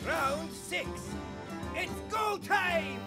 Round 6. It's go time!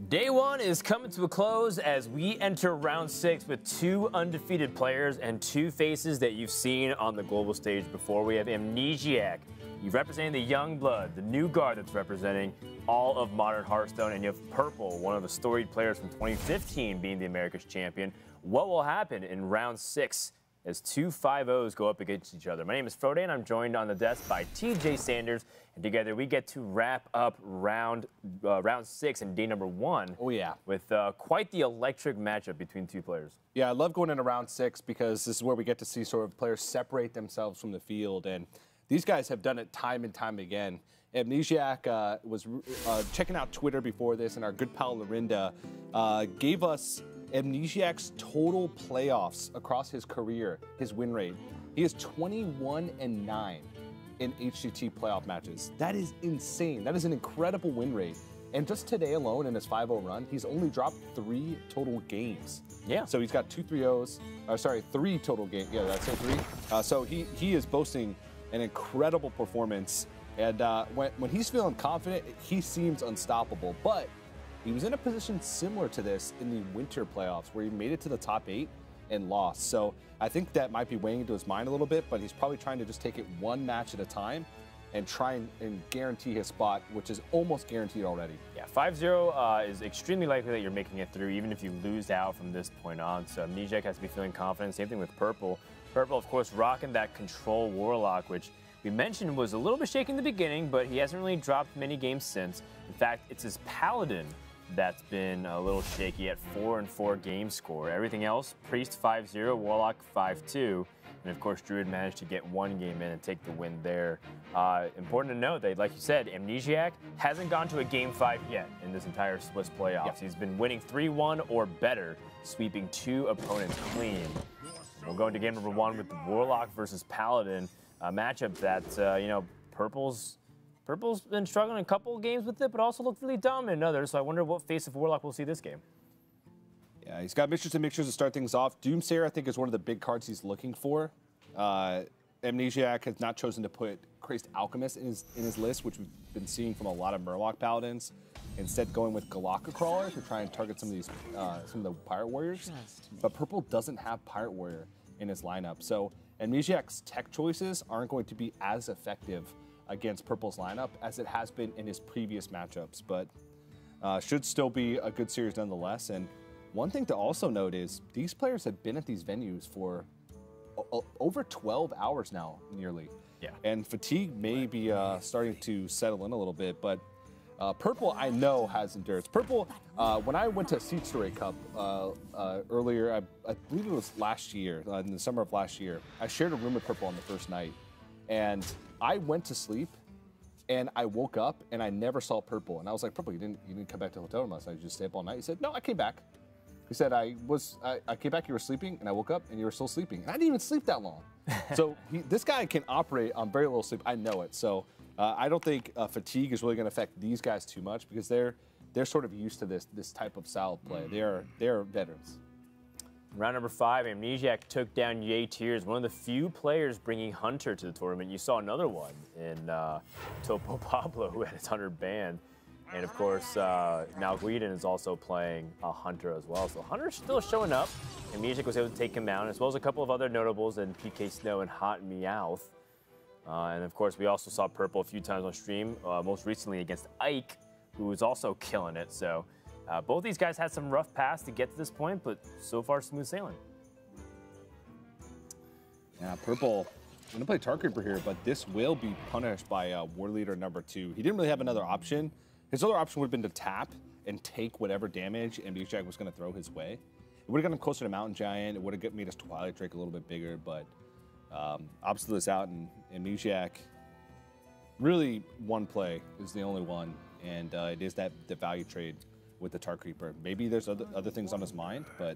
Day one is coming to a close as we enter round 6 with 2 undefeated players and 2 faces that you've seen on the global stage before. We have Amnesiasc. You're representing the young blood, the new guard that's representing all of modern Hearthstone, and you have Purple, one of the storied players from 2015 being the America's champion. What will happen in round 6 as 2 5-0s go up against each other? My name is Frode, and I'm joined on the desk by TJ Sanders, and together we get to wrap up round 6 and day number 1. Oh yeah, with quite the electric matchup between 2 players. Yeah, I love going into round 6 because this is where we get to see sort of players separate themselves from the field, and these guys have done it time and time again. Amnesiasc was checking out Twitter before this, and our good pal Lorinda gave us Amnesiasc's total playoffs across his career, his win rate. He is 21-9 in HCT playoff matches. That is insane. That is an incredible win rate. And just today alone in his 5-0 run, he's only dropped 3 total games. Yeah. So he's got 2 3-0s, sorry, 3 total games. Yeah, that's it, 3. So he is boasting an incredible performance. And when he's feeling confident, he seems unstoppable. But he was in a position similar to this in the winter playoffs where he made it to the top 8 and lost. So I think that might be weighing into his mind a little bit, but he's probably trying to just take it one match at a time and try and guarantee his spot, which is almost guaranteed already. Yeah, 5-0 is extremely likely that you're making it through, even if you lose out from this point on. So Amnesiasc has to be feeling confident. Same thing with Purple. Purple, of course, rocking that Control Warlock, which we mentioned was a little bit shaky in the beginning, but he hasn't really dropped many games since. In fact, it's his Paladin that's been a little shaky at 4-4 game score. Everything else, Priest 5-0, Warlock 5-2, and of course Druid managed to get 1 game in and take the win there. Important to note that, like you said, Amnesiasc hasn't gone to a game 5 yet in this entire Swiss playoffs. Yep. He's been winning 3-1 or better, sweeping 2 opponents clean. We'll go into game number 1 with the Warlock versus Paladin, a matchup that, you know, Purple's been struggling in a couple of games with it, but also looked really dominant in others. So I wonder what face of Warlock we'll see this game. Yeah, he's got mixtures and mixtures to start things off. Doomsayer, I think, is one of the big cards he's looking for. Amnesiasc has not chosen to put Crazed Alchemist in his list, which we've been seeing from a lot of Murloc Paladins. Instead, going with Galaka Crawler to try and target some of the Pirate Warriors. But Purple doesn't have Pirate Warrior in his lineup, so Amnesiasc's tech choices aren't going to be as effective against Purple's lineup as it has been in his previous matchups, but should still be a good series nonetheless. And one thing to also note is these players have been at these venues for over 12 hours now, nearly. Yeah. And fatigue may be starting to settle in a little bit, but Purple, I know, has endurance. Purple, when I went to Seed Story Cup earlier, I believe it was last year, in the summer of last year, I shared a room with Purple on the first night. And I went to sleep, and I woke up, and I never saw Purple. And I was like, Purple, you didn't come back to the hotel room last night. You just stayed up all night. He said, no, I came back. He said, I came back, you were sleeping, and I woke up, and you were still sleeping. And I didn't even sleep that long. So this guy can operate on very little sleep. I know it. So I don't think fatigue is really going to affect these guys too much because they're sort of used to this type of style of play. They're veterans. Round number 5, Amnesiasc took down Yay Tears, one of the few players bringing Hunter to the tournament. You saw another one in Topo Pablo, who had his Hunter banned. And of course, now Guiden is also playing Hunter as well. So Hunter's still showing up. Amnesiasc was able to take him out, as well as a couple of other notables in PK Snow and Hot Meowth. And of course, we also saw Purple a few times on stream, most recently against Ike, who was also killing it. So both these guys had some rough paths to get to this point, but so far smooth sailing. Yeah, Purple, I'm going to play Tarkreeper here, but this will be punished by War Leader number 2. He didn't really have another option. His other option would have been to tap and take whatever damage Amnesiasc was going to throw his way. It would have gotten him closer to Mountain Giant. It would have made his Twilight Drake a little bit bigger, but Obstacle is out, and Amnesiasc, really one play is the only one, and it is the value trade with the Tarkreeper. Maybe there's other things on his mind, but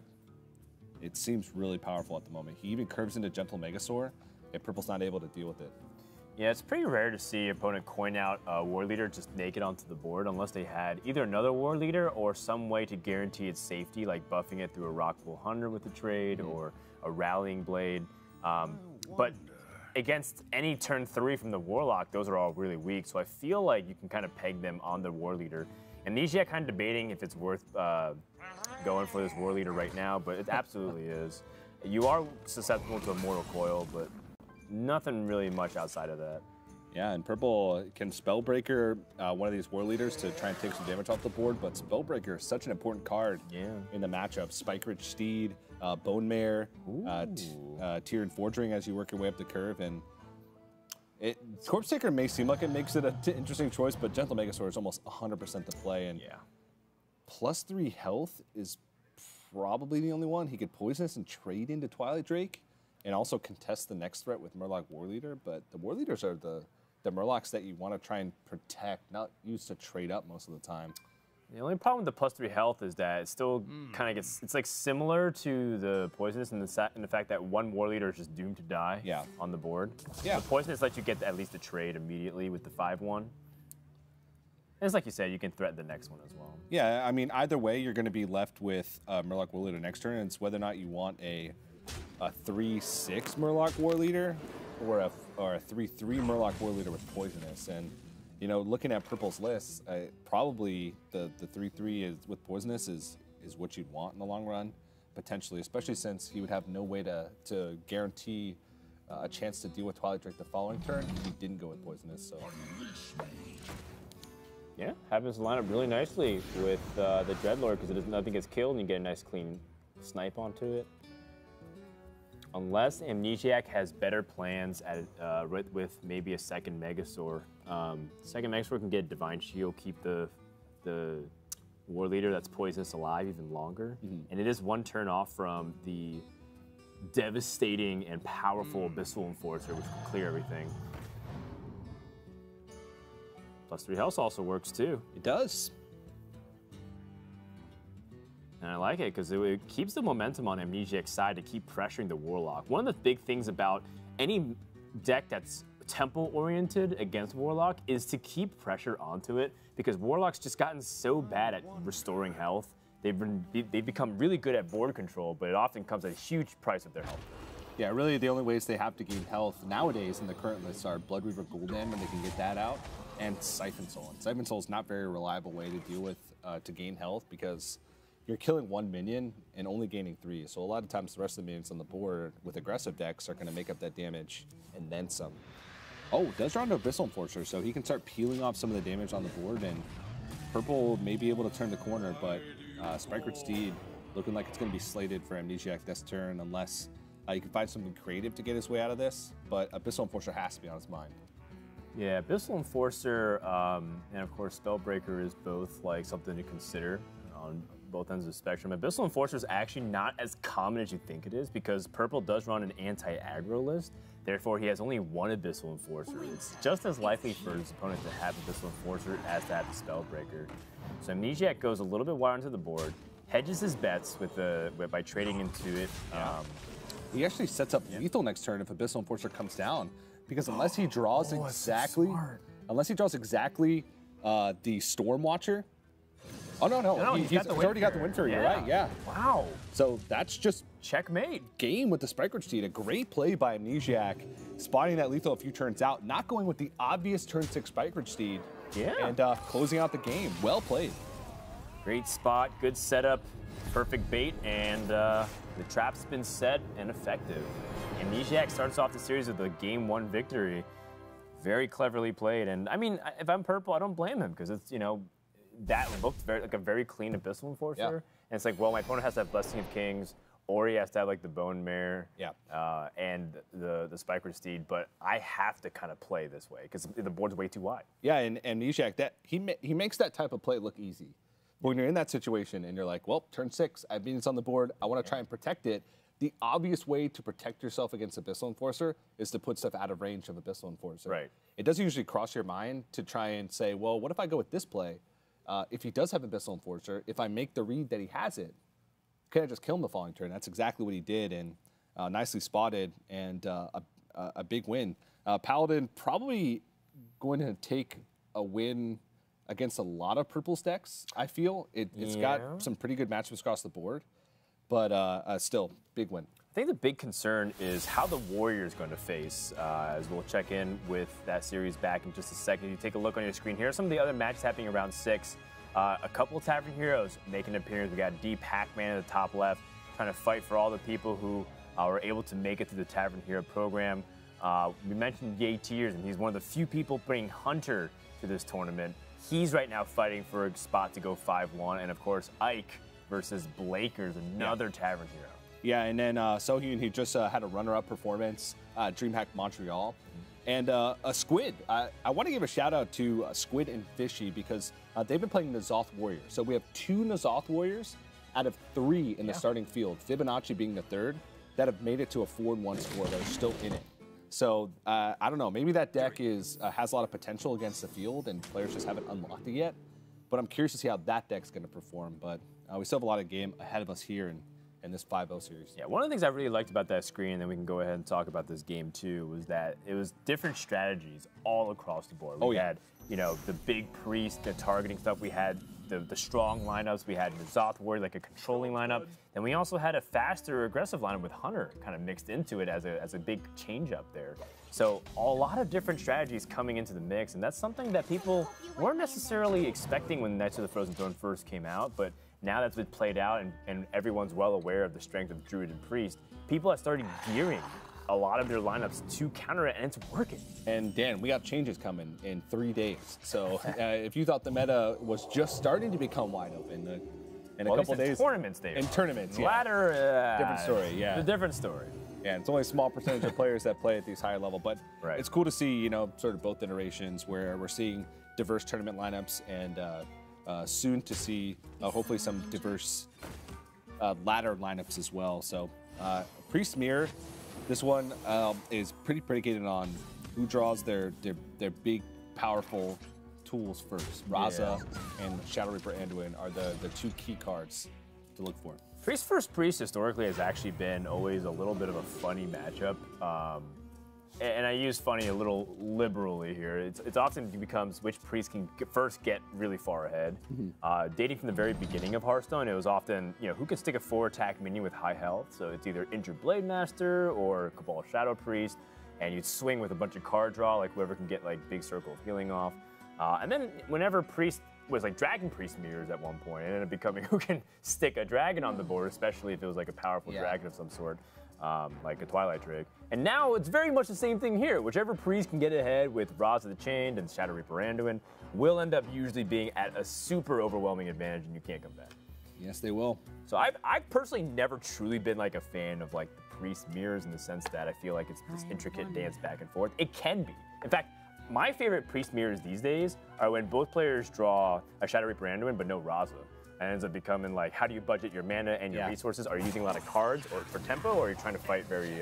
it seems really powerful at the moment. He even curves into Gentle Megasaur, and Purple's not able to deal with it. Yeah, it's pretty rare to see an opponent coin out a War Leader just naked onto the board unless they had either another War Leader or some way to guarantee its safety, like buffing it through a Rockpool Hunter with the trade or a Rallying Blade. But against any turn 3 from the Warlock, those are all really weak. So I feel like you can kind of peg them on the War Leader. Amnesiac kind of debating if it's worth going for this War Leader right now, but it absolutely is. You are susceptible to a Mortal Coil, but nothing really much outside of that. Yeah, and purple can Spellbreaker one of these War Leaders to try and take some damage off the board, but Spellbreaker is such an important card in the matchup. Spike-Rich Steed, Bone Mare, Tiered Forging as you work your way up the curve, and Corpse Taker may seem like it makes it an interesting choice, but Gentle Megasaur is almost 100% the play, and +3 health is probably the only one. He could Poisonous and trade into Twilight Drake, and also contest the next threat with Murloc War Leader, but the War Leaders are the Murlocs that you want to try and protect, not use to trade up most of the time. The only problem with the +3 health is that it still kind of gets, it's like similar to the Poisonous in the fact that one War Leader is just doomed to die on the board. Yeah. The Poisonous lets you get at least a trade immediately with the 5/1. And it's like you said, you can threaten the next one as well. Yeah, I mean, either way, you're going to be left with Murloc War Leader next turn, and it's whether or not you want a 3/6 Murloc War Leader or a 3/3 Murloc War Leader with Poisonous. And you know, looking at purple's list, probably the 3/3 is with Poisonous is what you'd want in the long run, potentially, especially since he would have no way to guarantee a chance to deal with Twilight Drake the following turn if he didn't go with Poisonous. So yeah, happens to line up really nicely with the Dreadlord because nothing gets killed and you get a nice clean snipe onto it. Unless Amnesiac has better plans with maybe a second Megasaur. Second Megasaur can get Divine Shield, keep the War Leader that's Poisonous alive even longer. And it is one turn off from the devastating and powerful Abyssal Enforcer, which will clear everything. +3 health also works too. it does. And I like it because it keeps the momentum on Amnesiac's side to keep pressuring the Warlock. One of the big things about any deck that's tempo-oriented against Warlock is to keep pressure onto it because Warlock's just gotten so bad at restoring health. They've become really good at board control, but it often comes at a huge price of their health. Yeah, really the only ways they have to gain health nowadays in the current list are Blood Reaver Gul'dan when they can get that out, and Siphon Soul. And Siphon Soul is not a very reliable way to deal with, to gain health because you're killing one minion and only gaining 3. So a lot of times the rest of the minions on the board with aggressive decks are going to make up that damage and then some. Oh, does run to Abyssal Enforcer, so he can start peeling off some of the damage on the board, and purple may be able to turn the corner, but Spike-Rich Steed looking like it's going to be slated for Amnesiac this turn unless you can find something creative to get his way out of this, but Abyssal Enforcer has to be on his mind. Yeah, Abyssal Enforcer and of course Spellbreaker is both like something to consider on both ends of the spectrum. Abyssal Enforcer is actually not as common as you think it is because purple does run an anti-aggro list. Therefore, he has only one Abyssal Enforcer. It's just as likely for his opponent to have Abyssal Enforcer as to have the Spellbreaker. So Amnesiac goes a little bit wider into the board, hedges his bets by trading into it. He actually sets up lethal next turn if Abyssal Enforcer comes down, because unless he draws the Storm Watcher. Oh no, he's already got the Wind Fury. You're right, yeah. Wow. So that's just checkmate. Game with the Spike-Rich Steed. A great play by Amnesiac, spotting that lethal a few turns out, not going with the obvious turn 6 Spike-Rich Steed, and closing out the game. Well played. Great spot, good setup, perfect bait, and the trap's been set and effective. Amnesiac starts off the series with a Game 1 victory. Very cleverly played, and I mean, if I'm purple, I don't blame him because it's, you know, that looked like a very clean Abyssal Enforcer, and it's like, well, my opponent has to have Blessing of Kings, or he has to have like the Bone Mare, and the Spike-Rich Steed, but I have to kind of play this way because the board's way too wide. Yeah, and Amnesiac, he makes that type of play look easy. But when you're in that situation and you're like, well, turn 6, I have minions on the board, I want to try and protect it. The obvious way to protect yourself against Abyssal Enforcer is to put stuff out of range of Abyssal Enforcer. Right. It doesn't usually cross your mind to try and say, well, what if I go with this play? If he does have Abyssal Enforcer, if I make the read that he has it, can I just kill him the following turn? That's exactly what he did, and nicely spotted, and a big win. Paladin probably going to take a win against a lot of purple decks, I feel. It's got some pretty good matchups across the board, but still, big win. think the big concern is how the Warriors going to face, as we'll check in with that series back in just a second. You take a look on your screen here. Some of the other matches happening around 6. A couple of Tavern Heroes making an appearance. We got D Pac-Man at the top left, trying to fight for all the people who were able to make it through the Tavern Hero program. We mentioned Yay Tears, and he's one of the few people bringing Hunter to this tournament. He's right now fighting for a spot to go 5-1, and of course Ike versus Blakers, another Tavern Hero. Yeah, and then Sohyun, he just had a runner-up performance, DreamHack Montreal. And a Squid. I want to give a shout-out to Squid and Fishy because they've been playing N'Zoth Warriors. So we have 2 N'Zoth Warriors out of 3 in the starting field, Fibonacci being the 3rd, that have made it to a 4-1 score that are still in it. So I don't know, maybe that deck has a lot of potential against the field and players just haven't unlocked it yet. But I'm curious to see how that deck's going to perform. But we still have a lot of game ahead of us here in this 5-0 series. Yeah, one of the things I really liked about that screen, and then we can go ahead and talk about this game too, was that it was different strategies all across the board. We had, you know, the big priest, the targeting stuff. We had the strong lineups. We had N'Zoth Warrior, like a controlling lineup. And we also had a faster, aggressive lineup with Hunter kind of mixed into it as a big change up there. So a lot of different strategies coming into the mix, and that's something that people weren't necessarily expecting when Knights of the Frozen Throne first came out, but now that's been played out and everyone's well aware of the strength of Druid and Priest, people have started gearing a lot of their lineups to counter it, and it's working. And Dan, we got changes coming in 3 days. So if you thought the meta was just starting to become wide open in a couple of days. Tournaments, Dave. In tournaments, yeah. Ladder, different story, yeah. A different story. Yeah, it's only a small percentage of players that play at these higher level, but it's cool to see, you know, sort of both iterations where we're seeing diverse tournament lineups and soon to see hopefully some diverse ladder lineups as well. So Priest Mirror, this one is pretty predicated on who draws their big, powerful tools first. Raza and Shadow Reaper Anduin are the 2 key cards to look for. Priest vs. Priest historically has actually been always a little bit of a funny matchup. And I use funny a little liberally here. It's often becomes which priest can first get really far ahead. Dating from the very beginning of Hearthstone, it was often, you know, who can stick a 4-attack minion with high health. So it's either Injured Blade Master or Cabal Shadow Priest, and you'd swing with a bunch of card draw, like whoever can get like big circle of healing off. And then whenever Priest was like Dragon Priest mirrors at one point, it ended up becoming who can stick a dragon on the board, especially if it was like a powerful dragon of some sort. Like a Twilight Drake. And now it's very much the same thing here. Whichever priest can get ahead with Raza the Chained and Shadow Reaper Anduin will end up usually being at a super overwhelming advantage and you can't come back. Yes, they will. So I've personally never truly been like a fan of like the priest mirrors in the sense that I feel like it's this intricate dance back and forth. It can be. In fact, my favorite priest mirrors these days are when both players draw a Shadow Reaper Anduin but no Raza. And it ends up becoming like, how do you budget your mana and your resources? Are you using a lot of cards or for tempo, or are you trying to fight very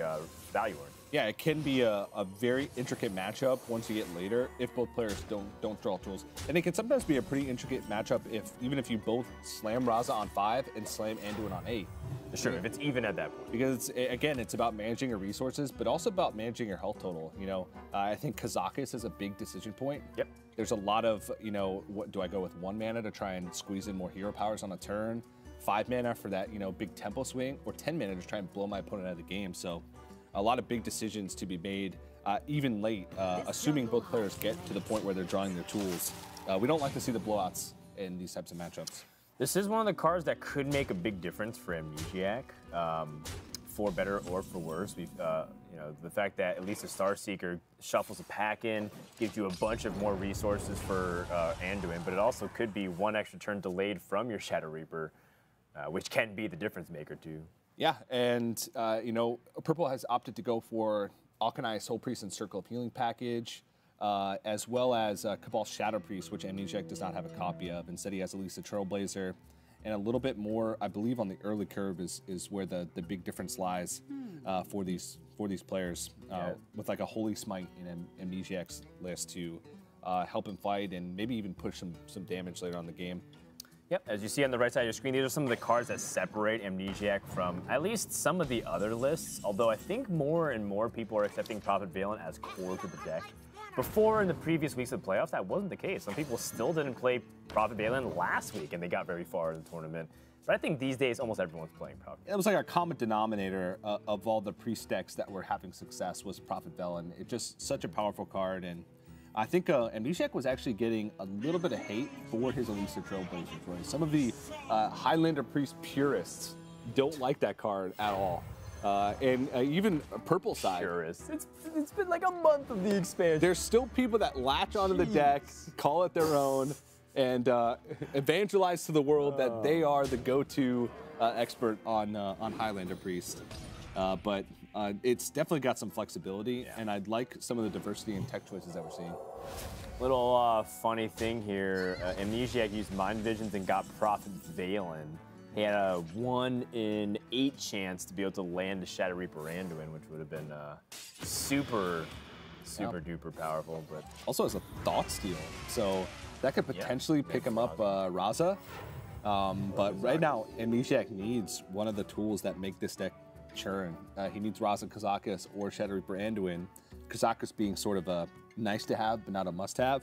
value-oriented? Yeah, it can be a very intricate matchup once you get later if both players don't draw tools. And it can sometimes be a pretty intricate matchup even if you both slam Raza on 5 and slam Anduin on 8. Sure, if it's even at that point. Because again, it's about managing your resources, but also about managing your health total. You know, I think Kazakus is a big decision point. Yep. There's a lot of, you know, what do I go with 1 mana to try and squeeze in more hero powers on a turn, 5 mana for that, you know, big tempo swing, or 10 mana to try and blow my opponent out of the game. So a lot of big decisions to be made, even late, assuming both players get to the point where they're drawing their tools. We don't like to see the blowouts in these types of matchups. This is one of the cards that could make a big difference for Amnesiasc, for better or for worse. We've, you know, the fact that at least a Star Seeker shuffles a pack in, gives you a bunch of more resources for Anduin, but it also could be 1 extra turn delayed from your Shadow Reaper, which can be the difference maker too. Yeah, and you know, Purple has opted to go for Alkanai Soul Priest and Circle of Healing package, as well as Cabal Shadow Priest, which Amnesiasc does not have a copy of. Instead, he has at least a Trailblazer, and a little bit more, I believe, on the early curve is where the big difference lies for these players, with like a Holy Smite in Amnesiasc's list to help him fight and maybe even push some damage later on in the game. Yep, as you see on the right side of your screen, these are some of the cards that separate Amnesiasc from at least some of the other lists, although I think more and more people are accepting Prophet Valen as core to the deck. Before, in the previous weeks of the playoffs, that wasn't the case. Some people still didn't play Prophet Valen last week, and they got very far in the tournament. But I think these days almost everyone's playing Prophet. It was like our common denominator of all the priest decks that were having success was Prophet Velen. It's just such a powerful card, and I think Amnesiasc was actually getting a little bit of hate for his Elisa Trailblazers. Right? Some of the Highlander Priest purists don't like that card at all. And even purple side. Purists. It's been like a month of the expansion. There's still people that latch onto the deck, call it their own, and evangelize to the world that they are the go-to expert on Highlander Priest. But it's definitely got some flexibility, and I'd like some of the diversity in tech choices that we're seeing. Little funny thing here, Amnesiasc used Mind Visions and got Prophet Valen. He had a 1 in 8 chance to be able to land a Shadow Reaper Anduin, which would have been super duper powerful. But also has a Thought Steal, so that could potentially pick him up Raza. But right now, Amnesiasc needs one of the tools that make this deck churn. He needs Raza Kazakus or Shadow Reaper Anduin. Kazakus being sort of a nice to have, but not a must have.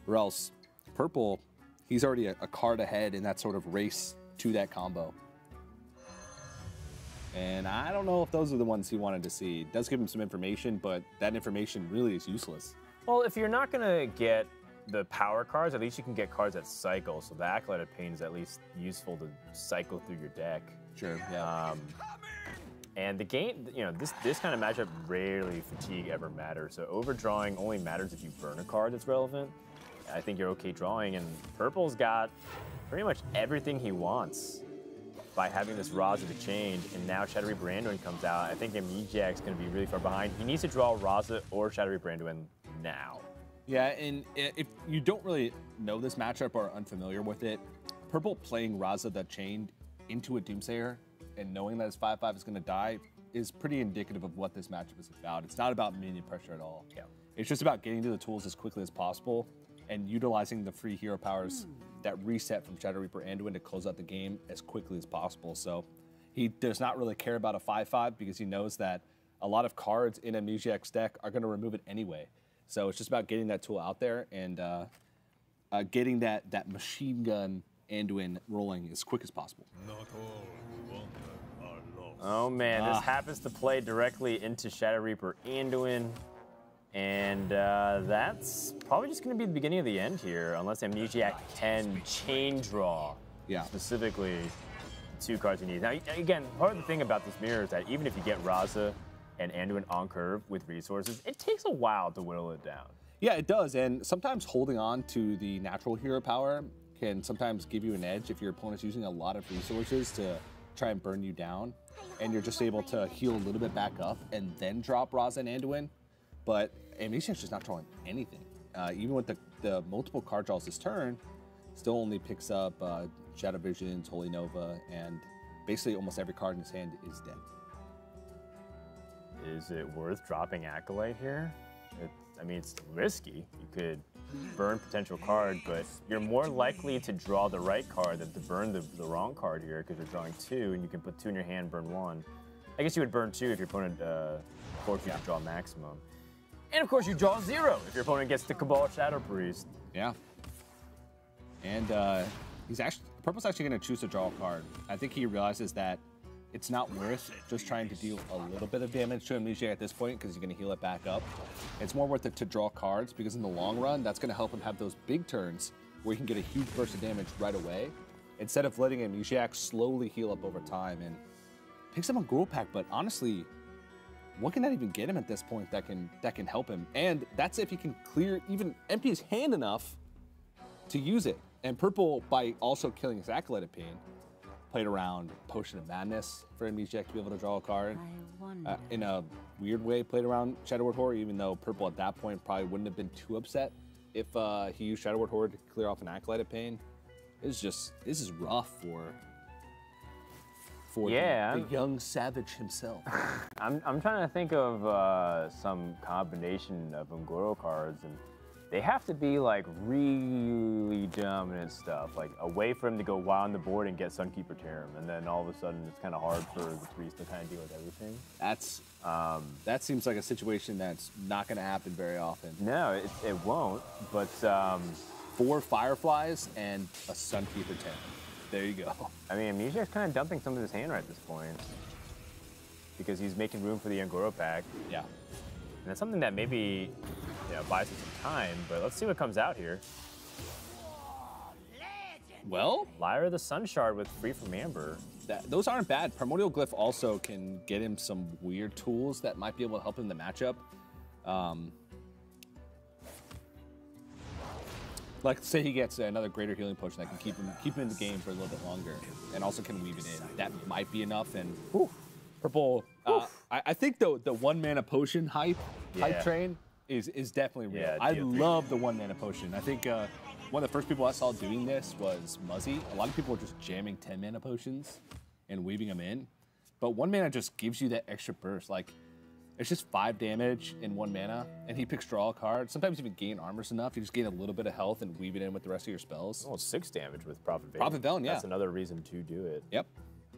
Or else, purple, he's already a card ahead in that sort of race to that combo. And I don't know if those are the ones he wanted to see. It does give him some information, but that information really is useless. Well, if you're not going to get the power cards, at least you can get cards that cycle. So the Acolyte of Pain is at least useful to cycle through your deck. Sure, yeah. And the game, you know, this kind of matchup rarely fatigue ever matters. So overdrawing only matters if you burn a card that's relevant. I think you're okay drawing, and purple's got pretty much everything he wants by having this Raza to change, and now Shadow Reaper Anduin comes out. I think Amnesiasc's going to be really far behind. He needs to draw Raza or Shadow Reaper Anduin now. Yeah, and if you don't really know this matchup or are unfamiliar with it, purple playing Raza the Chained into a Doomsayer and knowing that his 5/5 is going to die is pretty indicative of what this matchup is about. It's not about minion pressure at all. Yeah. It's just about getting to the tools as quickly as possible and utilizing the free hero powers that reset from Shadow Reaper Anduin to close out the game as quickly as possible. So he does not really care about a 5/5 because he knows that a lot of cards in Amnesiasc's deck are going to remove it anyway. So it's just about getting that tool out there and getting that machine gun Anduin rolling as quick as possible. Oh man, this happens to play directly into Shadow Reaper Anduin. And that's probably just going to be the beginning of the end here, unless Amnesiasc can chain draw. Yeah. Specifically, the 2 cards he needs. Now, again, part of the thing about this mirror is that even if you get Raza and Anduin on curve with resources, it takes a while to whittle it down. Yeah, it does. And sometimes holding on to the natural hero power can sometimes give you an edge if your opponent's using a lot of resources to try and burn you down. And you're just able to heal a little bit back up and then drop Raza and Anduin. But Amnesiasc's just not drawing anything. Even with the multiple card draws this turn, still only picks up Shadow Visions, Holy Nova, and basically almost every card in his hand is dead. Is it worth dropping Acolyte here? I mean, it's risky. You could burn potential card, but you're more likely to draw the right card than to burn the wrong card here because you're drawing 2, and you can put 2 in your hand, burn 1. I guess you would burn 2 if your opponent forced you to draw maximum. And of course, you draw 0 if your opponent gets the Cabal Shadow Priest. Yeah. And purple's actually going to choose to draw a card. I think he realizes that it's not worth just trying to deal a little bit of damage to Amnesiasc at this point because he's going to heal it back up. It's more worth it to draw cards because in the long run, that's going to help him have those big turns where he can get a huge burst of damage right away instead of letting Amnesiasc slowly heal up over time. And picks up a Gruul Pack, but honestly, what can that even get him at this point that can help him? And that's if he can even empty his hand enough to use it. And purple, by also killing his Acolyte of Pain, played around Potion of Madness for Amnesiasc to be able to draw a card. In a weird way, played around Shadow Word Horror, even though purple at that point probably wouldn't have been too upset if he used Shadow Word Horror to clear off an Acolyte of Pain. This is rough for the young savage himself. I'm trying to think of some combination of Ungoro cards, and they have to be like really dominant stuff, like a way for him to go wild on the board and get Sunkeeper Terram, and then all of a sudden it's kind of hard for the priest to kind of deal with everything. That seems like a situation that's not going to happen very often. No, it won't. But 4 Fireflies and a Sunkeeper Terram. There you go. I mean, Amnesiasc's kind of dumping some of his hand right at this point because he's making room for the Angoro pack. Yeah. And that's something that maybe buys him some time, but let's see what comes out here. Well, Lyra the Sun Shard with Free from Amber. Those aren't bad. Primordial Glyph also can get him some weird tools that might be able to help him in the matchup. Like, say he gets another greater healing potion that can keep him in the game for a little bit longer, and also can weave it in. That might be enough. And Purple, I think the 1 mana potion hype train is definitely real. Yeah, I love the 1 mana potion. I think one of the first people I saw doing this was Muzzy. A lot of people were just jamming 10 mana potions and weaving them in, but 1 mana just gives you that extra burst. Like, it's just 5 damage in 1 mana, and he picks draw a card. Sometimes even gain armors enough. You just gain a little bit of health and weave it in with the rest of your spells. Almost 6 damage with Prophet Valen. Prophet Valen, yeah. That's another reason to do it. Yep,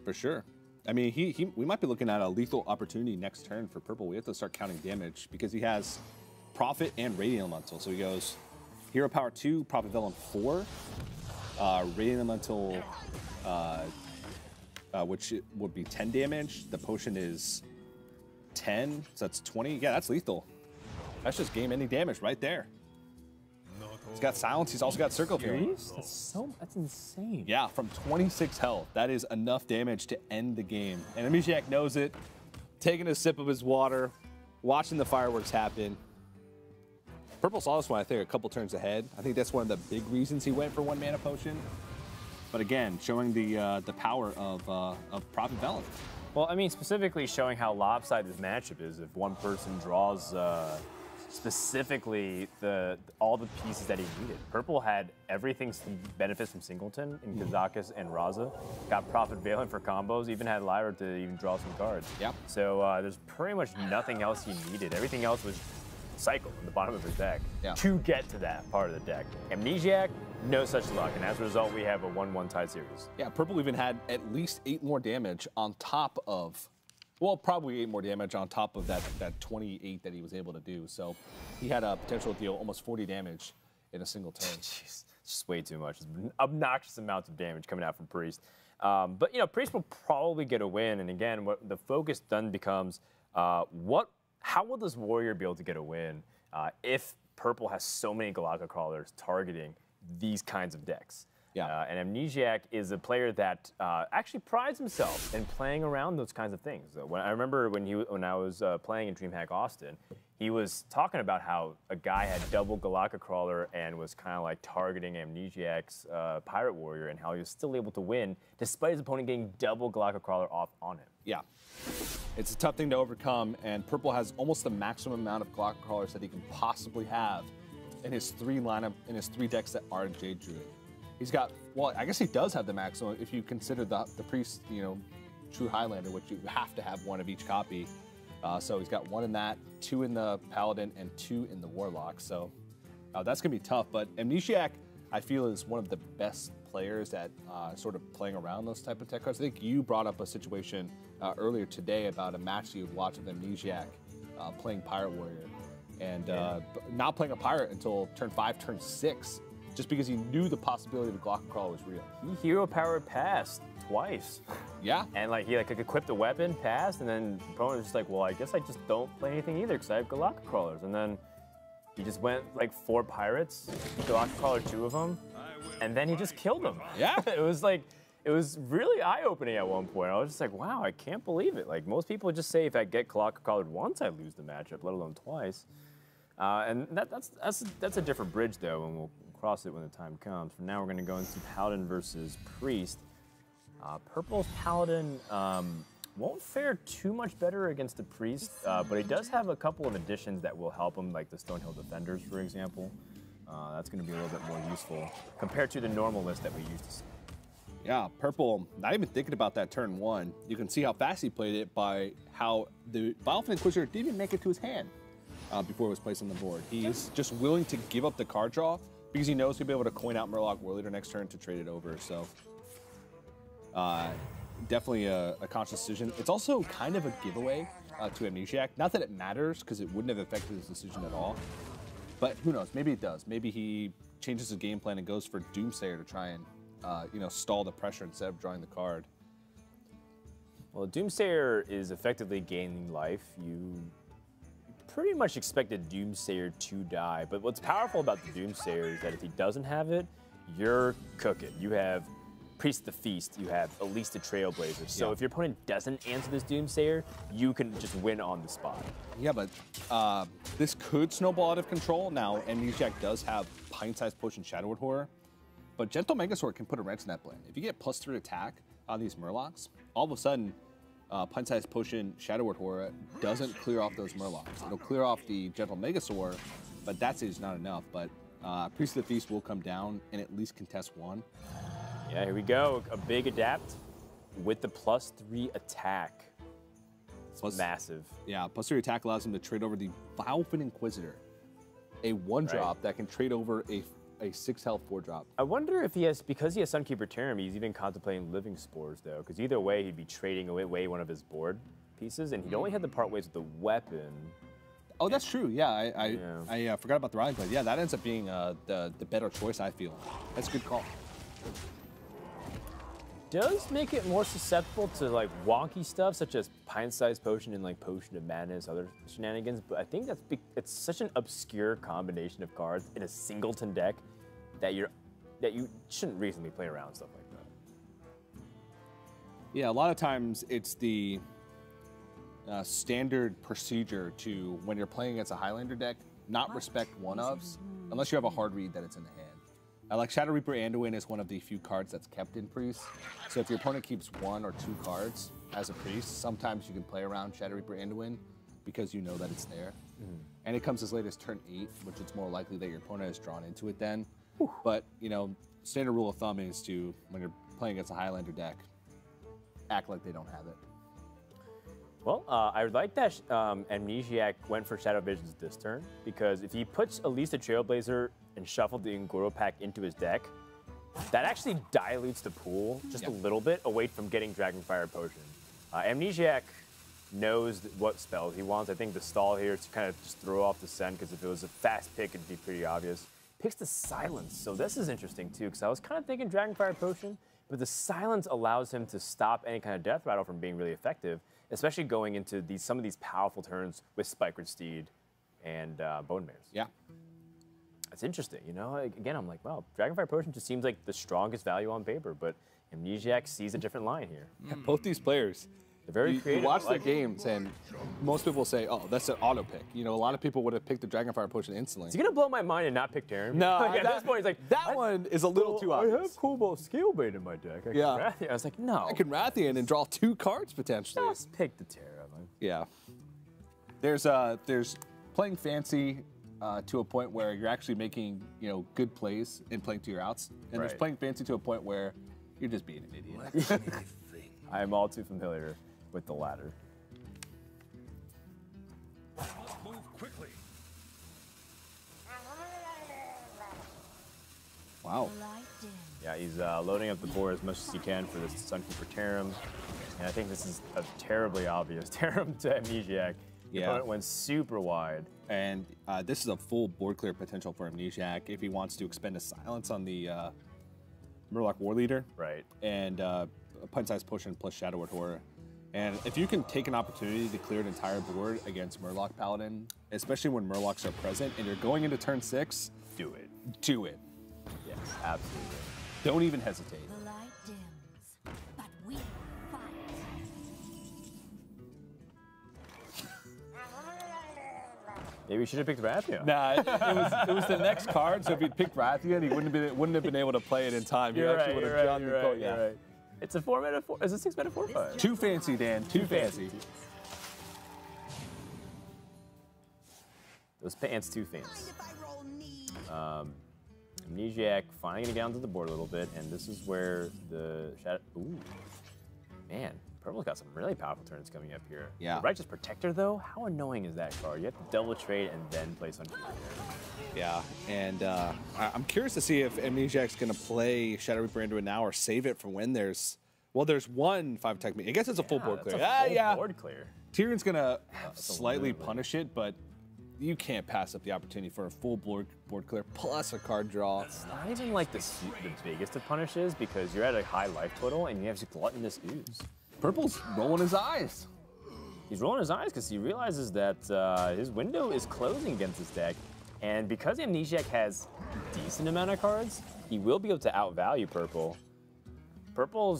for sure. I mean, we might be looking at a lethal opportunity next turn for Purple. We have to start counting damage because he has Prophet and Radiant Elemental. So he goes Hero Power 2, Prophet Valen 4, Radiant Elemental, which would be 10 damage. The potion is 10, so that's 20. Yeah, that's lethal. That's just game-ending damage right there. He's got Silence. He's also got Circle of Fury. That's insane. Yeah, from 26 health. That is enough damage to end the game. And Amnesiasc knows it. Taking a sip of his water, watching the fireworks happen. Purple saw this one, I think, a couple turns ahead. I think that's one of the big reasons he went for 1 mana potion. But again, showing the power of Prophet Valen. Well, I mean, specifically showing how lopsided this matchup is. If one person draws specifically all the pieces that he needed. Purple had everything benefits from Singleton in Kazakus and Raza. Got Prophet Valen for combos, even had Lyra to even draw some cards. Yep. So there's pretty much nothing else he needed. Everything else was cycle in the bottom of his deck to get to that part of the deck. Amnesiasc, no such luck, and as a result, we have a 1-1 tie series. Yeah, Purple even had at least 8 more damage on top of, well, probably 8 more damage on top of that 28 that he was able to do. So he had a potential to deal almost 40 damage in a single turn. Jeez, just way too much. It's obnoxious amounts of damage coming out from Priest. But, Priest will probably get a win, and again, what the focus then becomes, how will this Warrior be able to get a win if Purple has so many Galactic Crawlers targeting these kinds of decks? Yeah. And Amnesiasc is a player that actually prides himself in playing around those kinds of things. I remember when I was playing in DreamHack Austin, he was talking about how a guy had double Galactic Crawler and was kind of like targeting Amnesiac's Pirate Warrior, and how he was still able to win despite his opponent getting double Galactic Crawler off on him. Yeah. It's a tough thing to overcome, and Purple has almost the maximum amount of Galactic Crawlers that he can possibly have in his 3 decks that are Jade Druid. He's got, well, I guess he does have the maximum if you consider the Priest, True Highlander, which you have to have 1 of each copy. So he's got 1 in that, 2 in the Paladin, and 2 in the Warlock. So that's going to be tough. But Amnesiasc, I feel, is one of the best players at sort of playing around those type of tech cards. I think you brought up a situation earlier today about a match you watched with Amnesiasc playing Pirate Warrior. And not playing a Pirate until turn 5, turn 6, just because he knew the possibility of a Galactic Crawler was real. He hero powered passed twice. Yeah. And he equipped a weapon, passed, and then the opponent was just like, well, I guess I just don't play anything either because I have Galactic Crawlers. And then he just went 4 Pirates, Galactic Crawler 2 of them, and then he just killed them. Yeah. It was really eye-opening at one point. I was just like, wow, I can't believe it. Most people just say if I get Galactic Crawler once, I lose the matchup, let alone twice. And that's a different bridge, though, and we'll cross it when the time comes. For now, we're going to go into Paladin versus Priest. Purple's Paladin won't fare too much better against the Priest, but he does have a couple of additions that will help him, like the Stonehill Defenders, for example. That's going to be a little bit more useful compared to the normal list that we used to see. Yeah, Purple, not even thinking about that turn 1. You can see how fast he played it by how the Violent Inquisitor didn't even make it to his hand before it was placed on the board. He's just willing to give up the card draw because he knows he'll be able to coin out Murloc Warleader next turn to trade it over. So definitely a conscious decision. It's also kind of a giveaway to Amnesiasc. Not that it matters, because it wouldn't have affected his decision at all. But who knows? Maybe it does. Maybe he changes his game plan and goes for Doomsayer to try and you know, stall the pressure instead of drawing the card. Well, Doomsayer is effectively gaining life. You pretty much expected Doomsayer to die, but what's powerful about the Doomsayer is that if he doesn't have it, you're cooking. You have Priest of the Feast, you have at least a Trailblazer. So if your opponent doesn't answer this Doomsayer, you can just win on the spot. Yeah, but this could snowball out of control. Now, Amnesiasc does have Pint-Sized Potion Shadowwood Horror, but Gentle Megasaur can put a wrench in that plan. If you get +3 attack on these Murlocs, all of a sudden, Pint-Sized Potion Shadowwood Horror doesn't clear off those Murlocs. It'll clear off the Gentle Megasaur, but that is not enough. But Priest of the Feast will come down and at least contest one. Yeah, here we go. A big adapt with the +3 attack. It's massive. Yeah, +3 attack allows him to trade over the Vilefin Inquisitor, a 1-drop that can trade over a 6-health 4-drop. I wonder if he has, because he has Sunkeeper Terram, he's even contemplating Living Spores, though, because either way, he'd be trading away one of his board pieces, and he'd only have the part ways with the weapon. Oh, that's true. Yeah, I forgot about the Rally Blade. Yeah, that ends up being the better choice, I feel. That's a good call. Does make it more susceptible to like wonky stuff such as Pint-Sized Potion and like Potion of Madness, other shenanigans, but I think it's such an obscure combination of cards in a singleton deck that you shouldn't reasonably play around with stuff like that. Yeah, a lot of times it's the standard procedure to, when you're playing against a Highlander deck, not respect one-ofs unless you have a hard read that it's in the hand. Like Shadow Reaper Anduin is one of the few cards that's kept in Priest. So if your opponent keeps 1 or 2 cards as a Priest, sometimes you can play around Shadow Reaper Anduin because you know that it's there. And it comes as late as turn 8, which it's more likely that your opponent is drawn into it then. But, you know, standard rule of thumb is to, when you're playing against a Highlander deck, act like they don't have it. Well, I like that Amnesiasc went for Shadow Visions this turn, because if he puts at least a Trailblazer and shuffled the Ngoro pack into his deck, that actually dilutes the pool just a little bit away from getting Dragonfire Potion. Amnesiasc knows what spells he wants. I think the stall here is to kind of just throw off the Send, because if it was a fast pick, it'd be pretty obvious. Picks the Silence, so this is interesting too, because I was kind of thinking Dragonfire Potion, but the Silence allows him to stop any kind of death rattle from being really effective, especially going into some of these powerful turns with Spikered Steed and Bone Mares. Yeah. That's interesting, you know? Again, I'm like, wow, Dragonfire Potion just seems like the strongest value on paper, but Amnesiasc sees a different line here. Yeah, both these players, they're very creative. You watch their games, and most people say, oh, that's an auto pick. You know, a lot of people would have picked the Dragonfire Potion instantly. Is he going to blow my mind and not pick Terran? No, like, at this point, he's like, that one is a little too obvious. I have Cobalt Scalebait in my deck. I was like, no. I can Rathian and draw 2 cards potentially. Just pick the Terra. Yeah. There's playing fancy to a point where you're actually making, you know, good plays and playing to your outs, and there's playing fancy to a point where you're just being an idiot. I am all too familiar with the latter. Move quickly. Wow. Yeah, he's loading up the board as much as he can for this Sunkeeper Terram, and I think this is a terribly obvious Terram to Amnesiasc. The opponent went super wide. And this is a full board clear potential for Amnesiasc if he wants to expend a Silence on the Murloc War Leader. Right. And a Pint-Sized Potion plus Shadowwood Horror. And if you can take an opportunity to clear an entire board against Murloc Paladin, especially when Murlocs are present and you're going into turn 6, do it. Do it. Yes, absolutely. Don't even hesitate. The light dims, but we fight. Maybe we should have picked Rathian. Nah, it was the next card. So if he'd picked Rathian, he wouldn't have been able to play it in time. You're right. It's a 4-mana 4. Is it 6-mana 4/5? Too fancy, Dan. Too fancy. Those pants too fancy. Amnesiasc finally getting down to the board a little bit, and this is where the shadow. Ooh, man, Purple's got some really powerful turns coming up here. Yeah. The Righteous Protector, though, how annoying is that card? You have to double trade and then play Sunkeeper. Yeah, and I'm curious to see if Amnesiac's going to play Shadow Reaper into it now or save it for when there's one 5-attack me. I guess it's a full board clear. Full board clear. Tyrion's going to slightly punish it, but you can't pass up the opportunity for a full board clear plus a card draw. It's not even like the biggest of punishes because you're at a high life total and you have Gluttonous Ooze. Purple's rolling his eyes. He's rolling his eyes because he realizes that his window is closing against his deck. And because Amnesiasc has a decent amount of cards, he will be able to outvalue Purple. Purple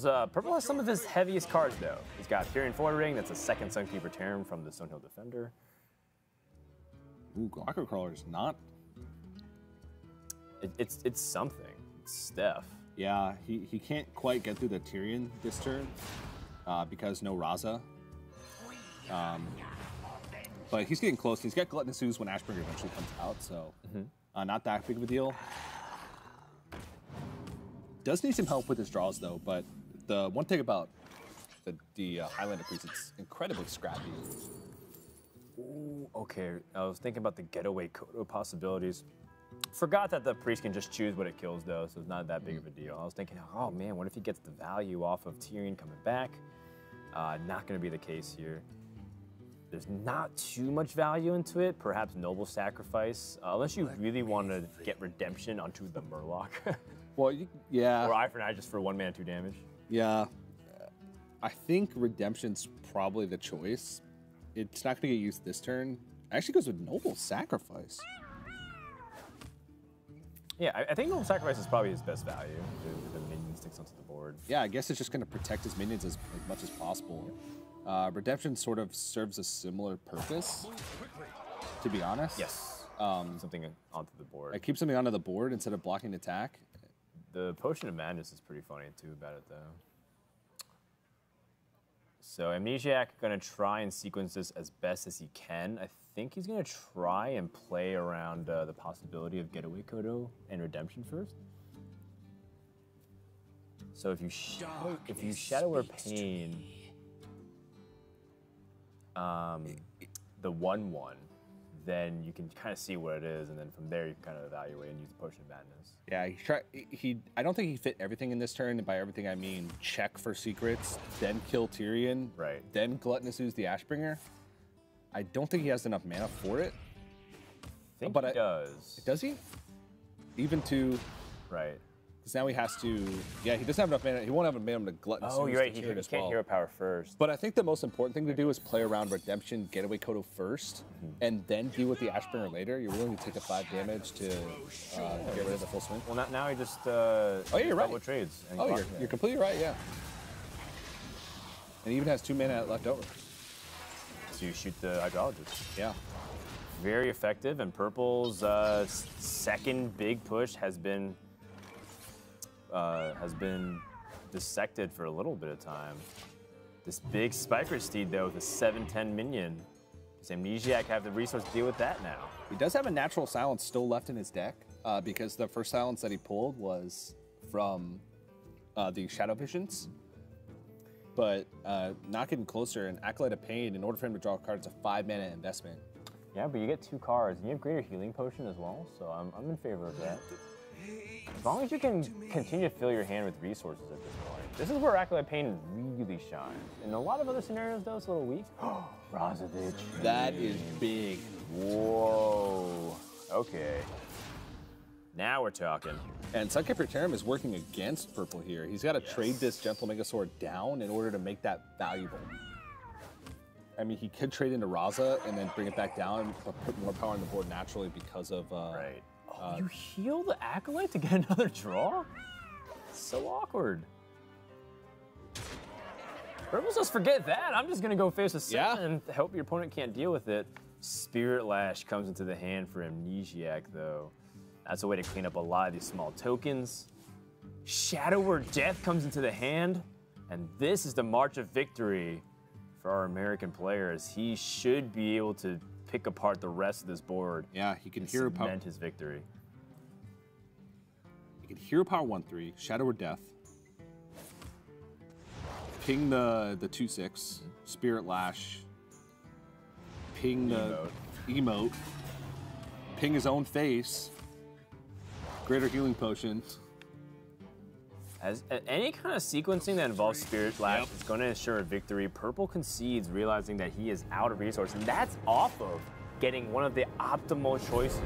has some of his heaviest cards, though. He's got Tyrion Forward Ring, that's a second Sunkeeper Terran from the Stonehill Defender. Ooh, Glocker Crawler is not. It's something. It's Steph. Yeah, he can't quite get through the Tyrion this turn because no Raza. But he's getting close. He's got Gluttonous Ooze when Ashbringer eventually comes out, so not that big of a deal. Does need some help with his draws, though, but the one thing about the Highlander Priest, it's incredibly scrappy. Ooh, okay, I was thinking about the getaway Kodo possibilities. Forgot that the Priest can just choose what it kills, though, so it's not that big of a deal. I was thinking, oh man, what if he gets the value off of Tyrion coming back? Not going to be the case here. There's not too much value into it, perhaps Noble Sacrifice, unless you really want to get redemption onto the Murloc. Well, yeah. Or Eye for an Eye just for 1 mana, 2 damage. Yeah. I think Redemption's probably the choice. It's not going to get used this turn. It actually goes with Noble Sacrifice. Yeah, I think Noble Sacrifice is probably his best value. The minion sticks onto the board. Yeah, I guess it's just going to protect his minions as much as possible. Redemption sort of serves a similar purpose, to be honest. Yes. Something onto the board. I keep something onto the board instead of blocking attack. The Potion of Madness is pretty funny too about it though. So Amnesiasc gonna try and sequence this as best as he can. I think he's gonna try and play around the possibility of Getaway Kodo and Redemption first. So if you Shadow or Pain, the 1/1, then you can kind of see what it is, and then from there you can kind of evaluate and use the Potion of Madness. Yeah, I don't think he fit everything in this turn, and by everything I mean check for secrets, then kill Tyrion, right? Then Gluttonous Ooze the Ashbringer. I don't think he has enough mana for it. I think he does. Does he? Even to... Right. Because now he has to... Yeah, he doesn't have enough mana. He won't have enough mana to Gluttonous Ooze. Oh, you're right. He can't hero power first. But I think the most important thing to do is play around Redemption, Getaway Kodo first, and then deal with the Ashbringer later. You're willing to take the 5 damage to get rid of the full swing. Well, now he just oh, yeah, you're right. double trades. And Oh, you're completely right, yeah. And he even has 2 mana left over. So you shoot the Hydrologist. Yeah. Very effective, and Purple's second big push has been dissected for a little bit of time. This big Spiker Steed, though, with a 7/10 minion. Does Amnesiasc have the resource to deal with that now? He does have a Natural Silence still left in his deck, because the first silence that he pulled was from the Shadow Visions. But not getting closer, and Acolyte of Pain, in order for him to draw a card, it's a 5 mana investment. Yeah, but you get 2 cards, and you have Greater Healing Potion as well, so I'm in favor of that. As long as you can continue to fill your hand with resources at this point. This is where Acolyte Pain really shines. In a lot of other scenarios, though, it's a little weak. Razovich. That is big. Whoa. Okay. Now we're talking. And Sunkeeper Terran is working against Purple here. He's got to trade this Gentle Mega Sword down in order to make that valuable. I mean, he could trade into Raza and then bring it back down, but put more power on the board naturally because of... right. Oh, you heal the Acolyte to get another draw? So awkward. Purple says, forget that. I'm just going to go face a 7 and hope your opponent can't deal with it. Spirit Lash comes into the hand for Amnesiasc, though. That's a way to clean up a lot of these small tokens. Shadow or Death comes into the hand, and this is the March of Victory for our American players. He should be able to pick apart the rest of this board. Yeah, he can hero power. His victory. He can hero power 1/3, Shadow or Death. Ping the 2/6, Spirit Lash. Ping the emote. Ping his own face. Greater Healing Potion. As any kind of sequencing that involves Spirit Lash is going to ensure a victory. Purple concedes, realizing that he is out of resources, and that's off of getting one of the optimal choices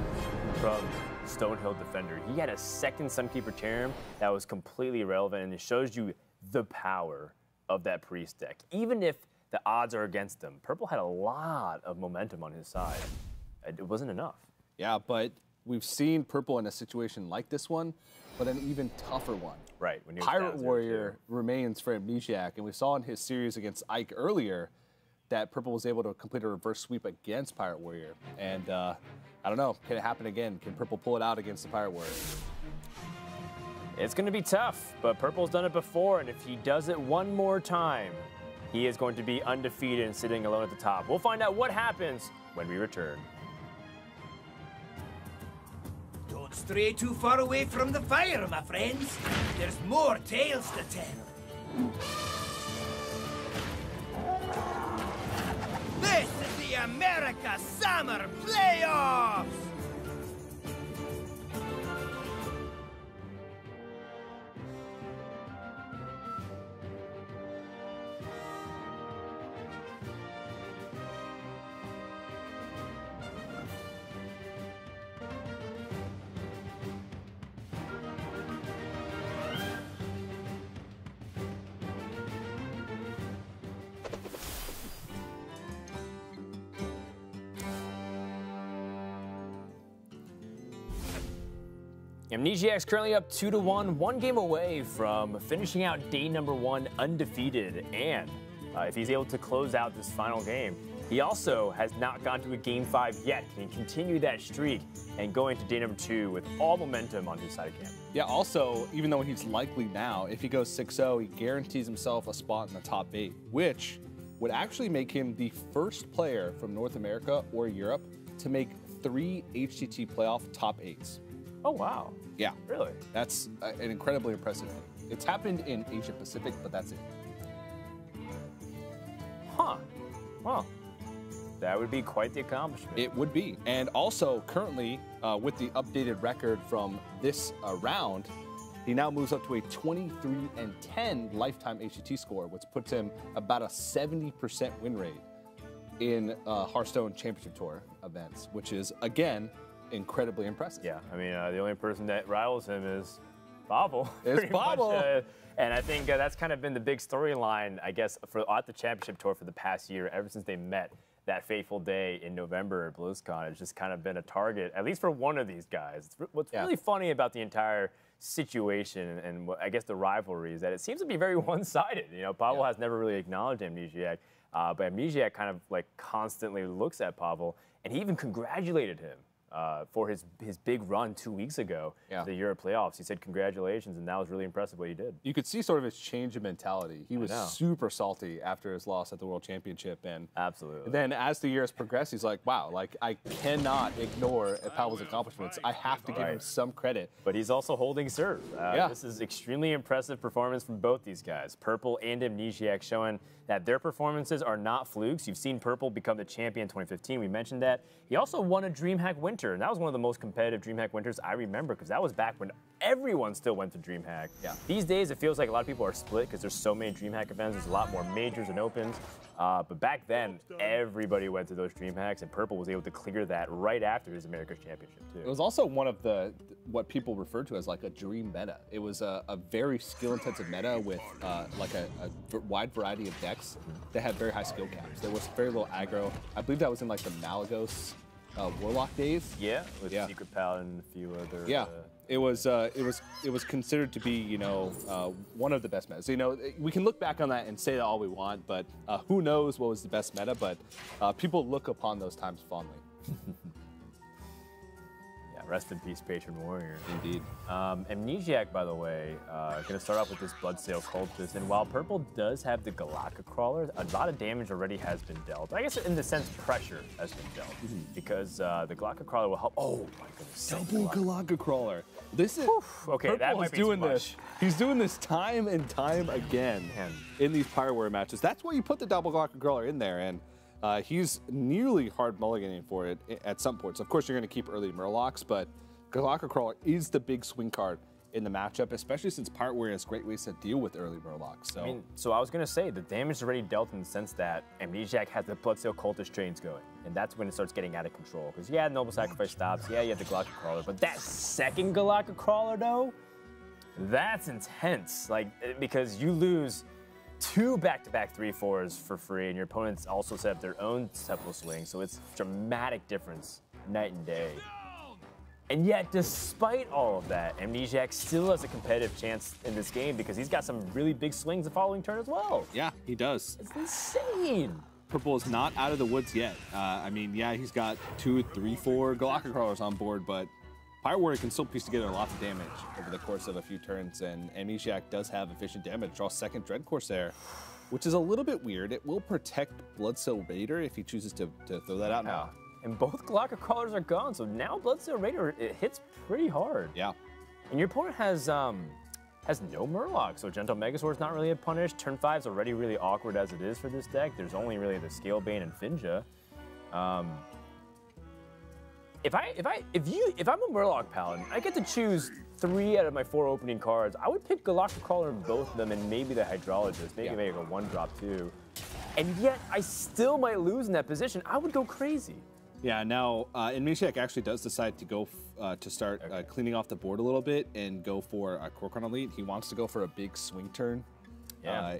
from Stonehill Defender. He had a second Sunkeeper Terran that was completely irrelevant, and it shows you the power of that Priest deck. Even if the odds are against him, Purple had a lot of momentum on his side. It wasn't enough. Yeah, but we've seen Purple in a situation like this one, but an even tougher one. Right. When Pirate Warrior remains for Amnesiasc, and we saw in his series against Ike earlier that Purple was able to complete a reverse sweep against Pirate Warrior. And I don't know, can it happen again? Can Purple pull it out against the Pirate Warrior? It's going to be tough, but Purple's done it before, and if he does it one more time, he is going to be undefeated and sitting alone at the top. We'll find out what happens when we return. Don't stray too far away from the fire, my friends. There's more tales to tell. This is the America Summer Playoffs! Amnesiasc currently up 2-1, one game away from finishing out day number 1 undefeated. And if he's able to close out this final game, he also has not gone to a game 5 yet. Can he continue that streak and go into day number 2 with all momentum on his side of camp? Yeah, also, even though he's likely now, if he goes 6-0, he guarantees himself a spot in the top 8, which would actually make him the first player from North America or Europe to make 3 HTT playoff top 8s. Oh, wow. Yeah. Really? That's an incredibly impressive thing. It's happened in Asia Pacific, but that's it. Huh. Well, that would be quite the accomplishment. It would be. And also, currently, with the updated record from this round, he now moves up to a 23-10 lifetime HTT score, which puts him about a 70% win rate in Hearthstone Championship Tour events, which is, again, incredibly impressive. Yeah, I mean, the only person that rivals him is Pavel. It's Pavel. And I think that's kind of been the big storyline, I guess, at the Championship Tour for the past year, ever since they met that fateful day in November at BlizzCon. It's just kind of been a target, at least for one of these guys. What's really funny about the entire situation and I guess the rivalry is that it seems to be very one-sided. You know, Pavel has never really acknowledged Amnesiasc, but Amnesiasc kind of like constantly looks at Pavel, and he even congratulated him for his big run 2 weeks ago to the Euro playoffs. He said congratulations, and that was really impressive what he did. You could see sort of his change in mentality. He was super salty after his loss at the World Championship, and then as the years progressed, he's like, wow, like I cannot ignore Pavel's accomplishments. I have to give him some credit. But he's also holding serve. This is extremely impressive performance from both these guys, Purple and Amnesiasc, showing that their performances are not flukes. You've seen Purple become the champion in 2015. We mentioned that. He also won a DreamHack Winter, and that was one of the most competitive DreamHack Winters I remember, because that was back when everyone still went to DreamHack. Yeah. These days, it feels like a lot of people are split because there's so many DreamHack events. There's a lot more majors and opens. But back then, everybody went to those DreamHacks, and Purple was able to clear that right after his America's Championship, too. It was also one of what people refer to as like a dream meta. It was a very skill-intensive meta with like a wide variety of decks that had very high skill caps. There was very little aggro. I believe that was in like the Malagos Warlock days. Yeah, with Secret Paladin and a few other. Yeah. It was considered to be, you know, one of the best metas. You know, we can look back on that and say that all we want, but who knows what was the best meta? But people look upon those times fondly. Rest in peace, Patron Warrior. Indeed. Amnesiasc, by the way, going to start off with this Bloodsail Cultist. And while Purple does have the Galactic Crawler, a lot of damage already has been dealt. I guess in the sense pressure has been dealt. Because the Galactic Crawler will help. Oh my goodness. Double Galactic Crawler. This is okay. Purple that might is be doing too much. this. He's doing this time and time again in these Pirate Warrior matches. That's why you put the Double Galactic Crawler in there, and he's nearly hard mulliganing for it at some points. Of course, you're going to keep early Murlocs, but Galactic Crawler is the big swing card in the matchup, especially since Pirate Warrior has great ways to deal with early Murlocs. So, I mean, so I was going to say, the damage is already dealt in the sense that Amnesiac has the Bloodsail Cultist trains going. And that's when it starts getting out of control. Because, yeah, Noble Sacrifice stops. Yeah, you have the Galactic Crawler. But that second Galactic Crawler, though, that's intense. Like, because you lose 2 back-to-back 3/4s for free, and your opponents also set up their own Sepulchral Swing. So it's dramatic difference, night and day. And yet, despite all of that, Amnesiac still has a competitive chance in this game because he's got some really big swings the following turn as well. Yeah, he does. It's insane. Purple is not out of the woods yet. I mean, yeah, he's got 2, 3, 4 Galactic Crawlers on board, but Pirate Warrior can still piece together lots of damage over the course of a few turns, and Amnesiac does have efficient damage. Draw second Dread Corsair, which is a little bit weird. It will protect Bloodsail Raider if he chooses to throw that out now. And both Galactic Crawlers are gone, so now Bloodsail Raider, it hits pretty hard. Yeah. And your opponent has no Murloc, so Gentle Megazord's not really a punish. Turn 5's already really awkward as it is for this deck. There's only really the Scalebane and Finja. If I'm a Murloc Paladin, I get to choose 3 out of my 4 opening cards. I would pick Galactic Crawler in both of them and maybe the Hydrologist, maybe make a 1-drop too. And yet I still might lose in that position. I would go crazy. Yeah, now Amnesiac actually does decide to go to start cleaning off the board a little bit and go for a Kor'kron Elite. He wants to go for a big swing turn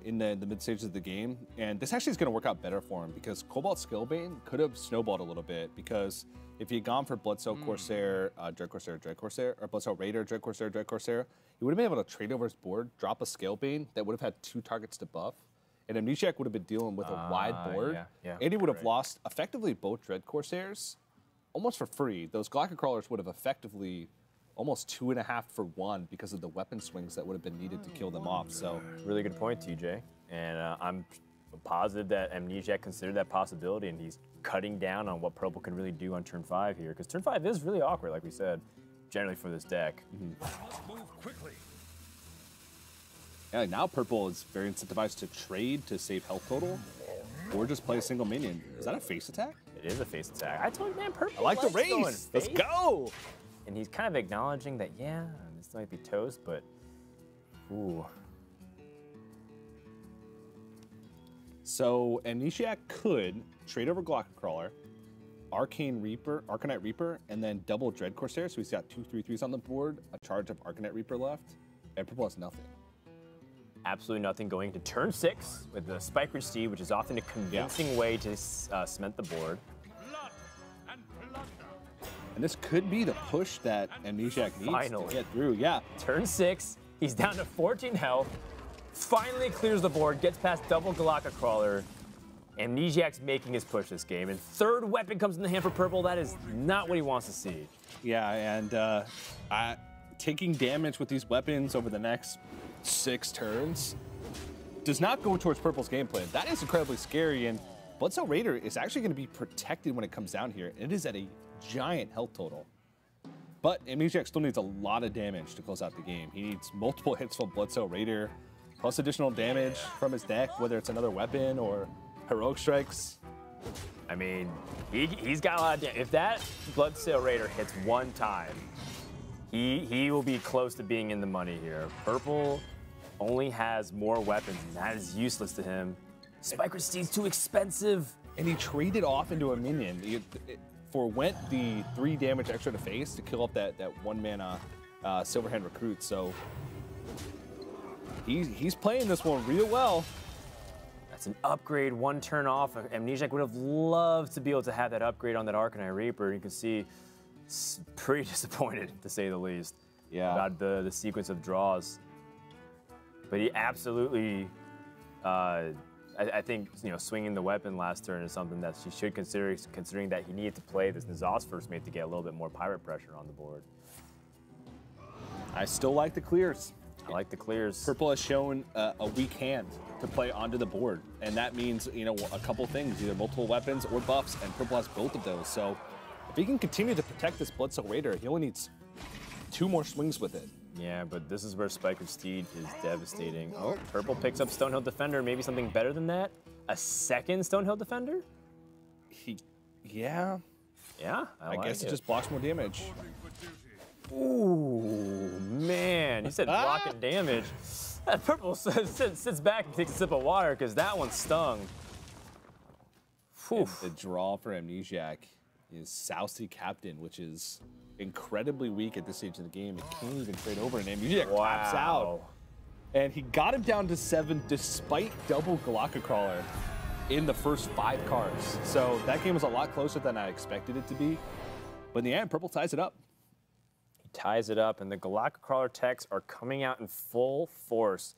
in the mid stages of the game. And this actually is going to work out better for him because Cobalt Scalebane could have snowballed a little bit because if he had gone for Bloodsail Corsair, Dread Corsair, or Bloodsail Raider, Dread Corsair, he would have been able to trade over his board, drop a Scalebane that would have had 2 targets to buff. And Amnesiac would have been dealing with a wide board, and he would have lost effectively both Dread Corsairs almost for free. Those Galactic Crawlers would have effectively almost 2.5 for 1 because of the weapon swings that would have been needed to kill them off. So really good point, TJ. And I'm positive that Amnesiac considered that possibility, and he's cutting down on what Purple can really do on turn 5 here, because turn 5 is really awkward, like we said, generally for this deck. Move quickly. yeah, now Purple is very incentivized to trade to save health total, or just play a single minion. Is that a face attack? It is a face attack. I told you, man, Purple I like the going race. face. Let's go. And he's kind of acknowledging that, yeah, this might be toast, but ooh. So Amnesiac could trade over Galactic Crawler, Arcanite Reaper, and then double Dread Corsair. So he's got 2 3/3s on the board, a charge of Arcanite Reaper left, and Purple has nothing. Absolutely nothing going to turn 6 with the Spike-Ridge Steed, which is often a convincing way to cement the board. And this could be the push that Amnesiac needs to get through. Yeah. Turn 6, he's down to 14 health, finally clears the board, gets past double Galactic Crawler. Amnesiac's making his push this game, and 3rd weapon comes in the hand for Purple. That is not what he wants to see. Yeah, and taking damage with these weapons over the next 6 turns does not go towards Purple's game plan. That is incredibly scary, and Bloodsail Raider is actually going to be protected when it comes down here. It is at a giant health total. But Amnesiac still needs a lot of damage to close out the game. He needs multiple hits from Bloodsail Raider, plus additional damage from his deck, whether it's another weapon or heroic strikes. I mean, he's got a lot of damage. If that Bloodsail Raider hits 1 time, he will be close to being in the money here. Purple only has more weapons, and that is useless to him. Spike-Ridge Steed's too expensive. And he traded off into a minion. Forwent the 3 damage extra to face to kill up that 1-mana Silverhand Recruit. So he's playing this one real well. That's an upgrade, 1 turn off. Amnesiac would have loved to be able to have that upgrade on that Arcanite Reaper. You can see pretty disappointed, to say the least, about the sequence of draws. But he absolutely, I think, swinging the weapon last turn is something that she should consider, considering that he needed to play this N'Zoth first mate to get a little bit more pirate pressure on the board. I still like the clears. I like the clears. Purple has shown a weak hand to play onto the board, and that means, a couple things, either multiple weapons or buffs, and Purple has both of those. So if he can continue to protect this Bloodsail Raider, he only needs 2 more swings with it. Yeah, but this is where Spike-Ridge Steed is devastating. Oh, Purple picks up Stonehill Defender. Maybe something better than that? A 2nd Stonehill Defender? Yeah. Yeah, I guess it just blocks more damage. Ooh, man. He said blocking damage. Purple sits back and takes a sip of water because that one stung. And the draw for Amnesiac is Sousey Captain, which is incredibly weak at this stage of the game. It can't even trade over, and Amnesiac taps out. And he got him down to 7 despite double Galactic Crawler in the first 5 cards. So that game was a lot closer than I expected it to be. But in the end, Purple ties it up. He ties it up, and the Galactic Crawler techs are coming out in full force.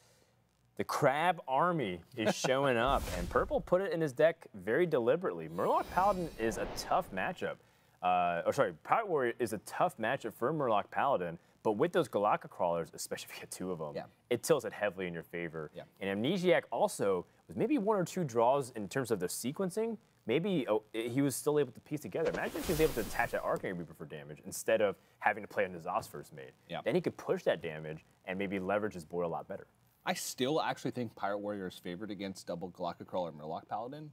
The Crab Army is showing up, and Purple put it in his deck very deliberately. Murloc Paladin is a tough matchup. Pirate Warrior is a tough matchup for Murloc Paladin, but with those Galactic Crawlers, especially if you get 2 of them, it tilts it heavily in your favor. And Amnesiac also, with maybe 1 or 2 draws in terms of the sequencing, maybe he was still able to piece together. Imagine if he was able to attach that Arcane Reaper for damage instead of having to play a N'Zoth's first mate. Then he could push that damage and maybe leverage his board a lot better. I still actually think Pirate Warrior is favored against double Galactic Crawler Murloc Paladin.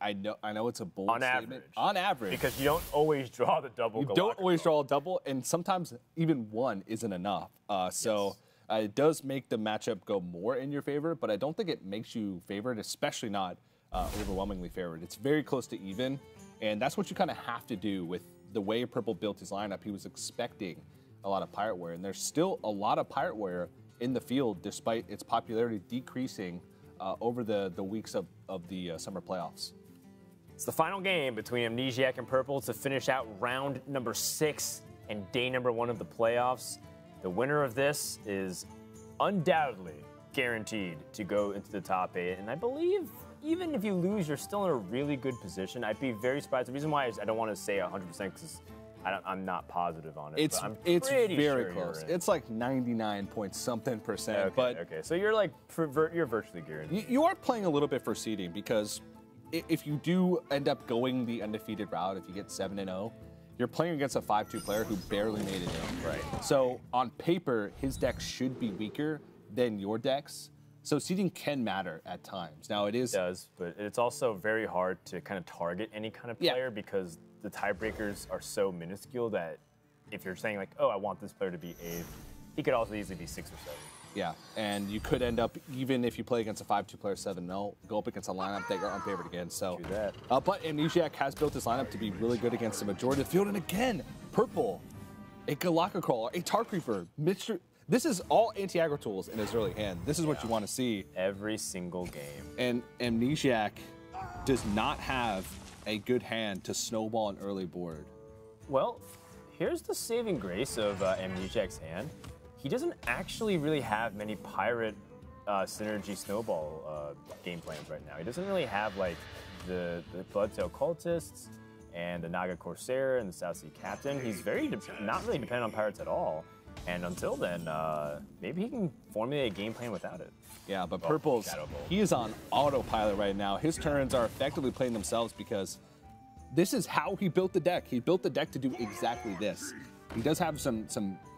I know it's a bold statement. On average. Because you don't always draw the double Galactic Crawler. You don't always draw a double, and sometimes even 1 isn't enough. It does make the matchup go more in your favor, but I don't think it makes you favored, especially not overwhelmingly favored. It's very close to even, and that's what you kind of have to do with the way Purple built his lineup. He was expecting a lot of Pirate Warrior, and there's still a lot of Pirate Warrior in the field despite its popularity decreasing over the weeks of the summer playoffs. It's the final game between Amnesiac and Purple to finish out round number 6 and day number 1 of the playoffs. The winner of this is undoubtedly guaranteed to go into the top 8, and I believe even if you lose, you're still in a really good position. I'd be very surprised. The reason why is I don't want to say 100% because I'm not positive on it. It's very close. It's like 99 point something percent. Okay, so you're like you're virtually guaranteed. You are playing a little bit for seeding because if you do end up going the undefeated route, if you get 7-0, you're playing against a 5-2 player who barely made it in. Right. So on paper, his deck should be weaker than your decks. So seeding can matter at times. Now it does, but it's also very hard to kind of target any kind of player because the tiebreakers are so minuscule that if you're saying like, oh, I want this player to be 8th, he could also easily be 6 or 7. Yeah, and you could end up, even if you play against a 5-2 player 7-0, go up against a lineup that you're unfavored against. So, but Amnesiac has built his lineup to be really good against the majority of the field. And again, Purple, a Galactic Crawler, a Tar Creeper, this is all anti-aggro tools in his early hand. This is what you want to see. Every single game. And Amnesiac does not have a good hand to snowball an early board. Well, here's the saving grace of Amnesiac's hand. He doesn't actually really have many pirate synergy snowball game plans right now. He doesn't really have like the Bloodtail Cultists and the Naga Corsair and the Sousey Captain. He's not really dependent on pirates at all. And until then, maybe he can formulate a game plan without it. Yeah, but Purple's, he is on autopilot right now. His turns are effectively playing themselves because this is how he built the deck. He built the deck to do exactly this. He does have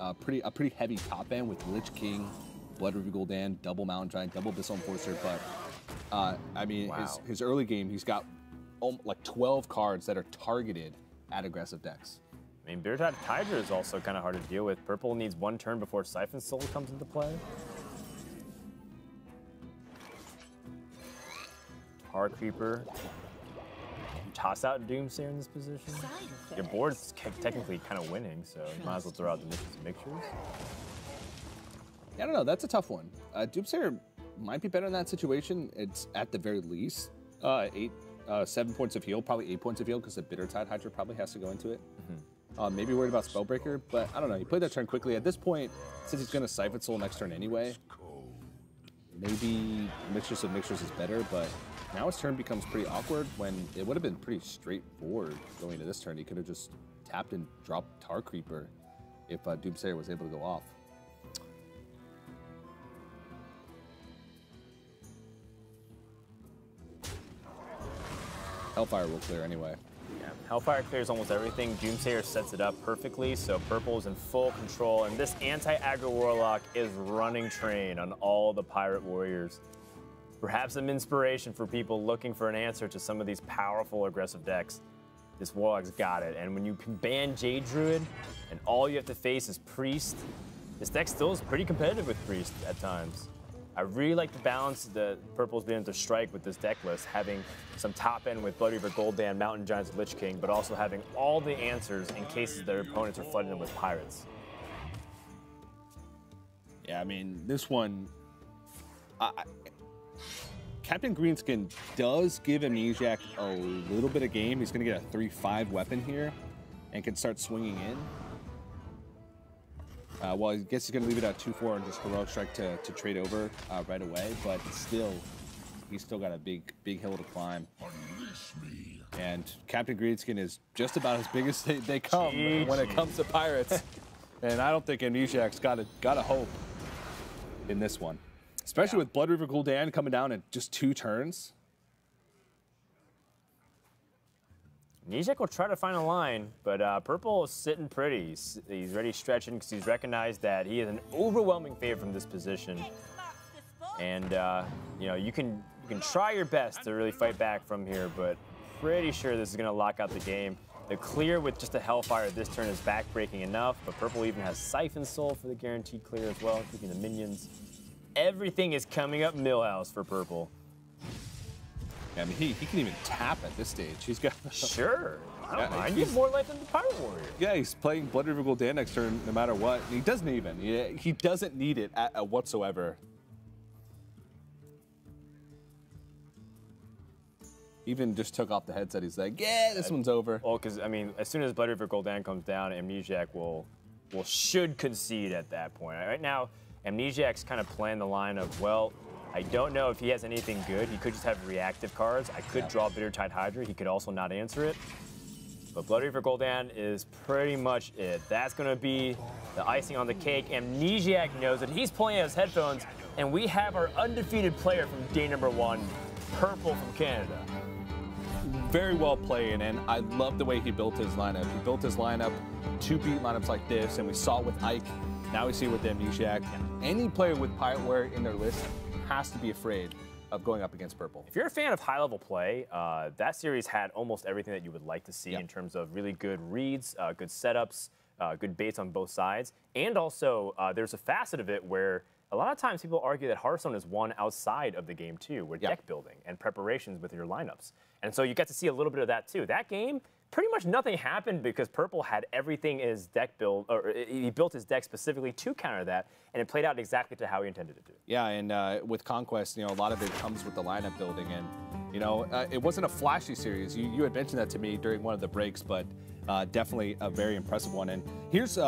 a pretty heavy top end with Lich King, Blood Ruby Gul'dan, double Mountain Giant, double Abyssal Enforcer, but I mean, his early game, he's got like 12 cards that are targeted at aggressive decks. I mean, Bearded Hydra is also kind of hard to deal with. Purple needs 1 turn before Siphon Soul comes into play. Tar Creeper. Toss out Doomsayer in this position. Your board's technically kind of winning, so you might as well throw out the mixtures. Yeah, I don't know. That's a tough one. Doomsayer might be better in that situation. It's at the very least 7 points of heal, probably 8 points of heal because the Bittertide Hydra probably has to go into it. Maybe worried about Spellbreaker, but I don't know. He played that turn quickly. At this point, since he's going to Siphon Soul next turn anyway, maybe Mistress of Mixtures is better, but now his turn becomes pretty awkward when it would have been pretty straightforward going into this turn. He could have just tapped and dropped Tar Creeper if Doomsayer was able to go off. Hellfire will clear anyway. Yeah, Hellfire clears almost everything. Doomsayer sets it up perfectly, so Purple is in full control, and this anti-aggro Warlock is running train on all the Pirate Warriors. Perhaps some inspiration for people looking for an answer to some of these powerful aggressive decks. This Warlock's got it, and when you can ban Jade Druid, and all you have to face is Priest, this deck still is pretty competitive with Priest at times. I really like the balance that Purple's been able to strike with this deck list, having some top end with Blood Reaver, Gul'dan, Mountain Giants, Lich King, but also having all the answers in cases their opponents are flooding them with Pirates. Yeah, I mean, this one, Captain Greenskin does give Amnesiasc a little bit of game. He's going to get a 3/5 weapon here and can start swinging in. Well, I guess he's going to leave it at 2/4 and just Heroic Strike to trade over right away, but still, he's still got a big hill to climb. And Captain Greenskin is just about as big as they come when it comes to Pirates. And I don't think Amnesiasc's got a hope in this one. Especially with Blood Reaver Gul'dan coming down in just 2 turns. Amnesiasc will try to find a line, but Purple is sitting pretty. He's ready stretching because he's recognized that he is an overwhelming favorite from this position. And you know, you can try your best to really fight back from here, but pretty sure this is going to lock out the game. The clear with just a Hellfire this turn is backbreaking enough, but Purple even has Siphon Soul for the guaranteed clear as well, keeping the minions. Everything is coming up Millhouse for Purple. I mean, he can even tap at this stage. He's got sure. I don't mind. You have more life than the Pirate Warrior. Yeah, he's playing Blood Reaver Gul'dan next turn no matter what. He doesn't even. He doesn't need it whatsoever. Even just took off the headset. He's like, yeah, this one's over. Well, because I mean, as soon as Blood Reaver Gul'dan comes down, Amnesiasc should concede at that point. Right now, Amnesiasc's kind of playing the line of, well, I don't know if he has anything good. He could just have reactive cards. I could draw Bittertide Hydra. He could also not answer it. But Blood Reaver Gul'dan is pretty much it. That's going to be the icing on the cake. Amnesiasc knows that he's playing his headphones, and we have our undefeated player from day number 1, Purple from Canada. Very well played, and I love the way he built his lineup. He built his lineup to beat lineups like this, and we saw it with Ike. Now we see it with Amnesiasc. Any player with Pirate Warrior in their list has to be afraid of going up against Purple. If you're a fan of high-level play, that series had almost everything that you would like to see in terms of really good reads, good setups, good baits on both sides, and also there's a facet of it where a lot of times people argue that Hearthstone is won outside of the game too, with deck building and preparations with your lineups. And so you get to see a little bit of that too. That game, pretty much nothing happened because Purple had everything in his deck build, or he built his deck specifically to counter that, and it played out exactly to how he intended it to. Yeah, and with Conquest, you know, a lot of it comes with the lineup building, and you know, it wasn't a flashy series. You had mentioned that to me during one of the breaks, but definitely a very impressive one. And here's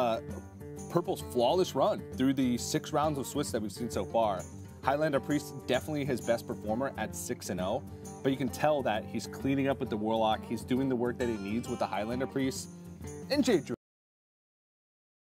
Purple's flawless run through the 6 rounds of Swiss that we've seen so far. Highlander Priest definitely his best performer at 6-0, but you can tell that he's cleaning up with the Warlock. He's doing the work that he needs with the Highlander Priest. And Jade Drew